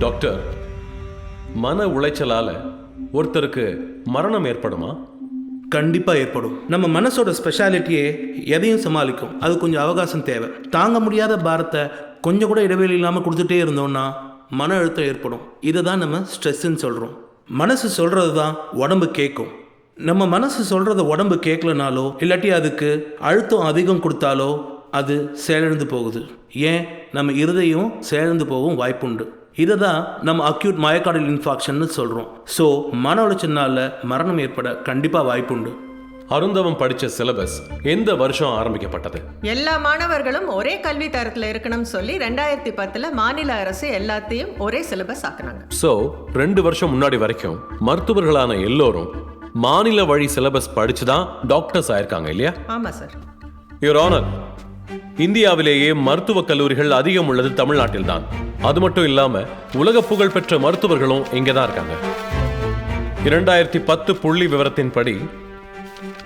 Doctor, மன உளைச்சலால ஒருத்தருக்கு மரணம் ஏற்படுமா? கண்டிப்பா ஏற்படும். நம்ம மனசோட ஸ்பெஷாலிட்டியே எதையும் சமாளிக்கும். அது கொஞ்சம் அவகாசம் தேவை. தாங்க முடியாத பாரத்தை கொஞ்சம் கூட இடைவெளி இல்லாமல் கொடுத்துட்டே இருந்தோம்னா மன அழுத்தம் ஏற்படும். இதை தான் நம்ம ஸ்ட்ரெஸ்ன்னு சொல்கிறோம். மனசு சொல்கிறது தான் உடம்பு கேட்கும். நம்ம மனசு சொல்கிறத உடம்பு கேட்கலனாலோ இல்லாட்டி அதுக்கு அழுத்தம் அதிகம் கொடுத்தாலோ அது செயலிழந்து போகுது. ஏன், நம்ம இருதயம் செயலிழந்து போகவும் வாய்ப்புண்டு. இதை தான் நம்ம அக்யூட் மயோகார்டியல் இன்ஃபாக்ஷன்னு சொல்கிறோம். ஸோ மன உளைச்சல்னால மரணம் ஏற்பட கண்டிப்பாக வாய்ப்புண்டு. அருந்தவம் படிச்ச சிலபஸ் எந்த வருஷம் ஆரம்பிக்கப்பட்டது? எல்லா மாணவர்களும் ஒரே கல்வி தரத்தில் இருக்கணும்னு சொல்லி 2010 மாநில அரசு எல்லாத்தையும் ஒரே சிலபஸ் ஆக்குனாங்க. ஸோ 2 வருஷம் முன்னாடி வரைக்கும் மருத்துவர்களான எல்லோரும் மாநில வழி சிலபஸ் படிச்சு தான் டாக்டர்ஸ் ஆயிருக்காங்க இல்லையா? ஆமா சார். யுவர் ஆனர், இந்தியாவிலேயே மருத்துவக் கல்லூரிகள் அதிகம் உள்ளது தமிழ்நாட்டில் தான். அது மட்டும் இல்லாம உலக புகழ் பெற்ற மருத்துவர்களும் இங்கே தான் இருக்காங்க. 2010 புள்ளி விவரத்தின்படி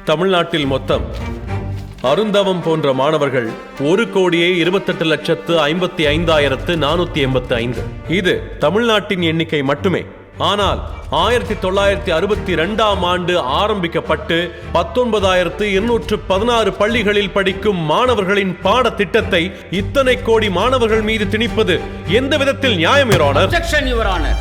தமிழ்நாட்டில் மொத்தம் அருந்தவம் போன்ற மாணவர்கள் 1,28,55,485. இது தமிழ்நாட்டின் எண்ணிக்கை மட்டுமே. ஆனால் 1962ஆம் ஆண்டு ஆரம்பிக்கப்பட்டு 19,216 பள்ளிகளில் படிக்கும் மாணவர்களின் பாடத்திட்டத்தை இத்தனை கோடி மாணவர்கள் மீது திணிப்பது எந்த விதத்தில் நியாயம், your honour? Objection, Your Honor.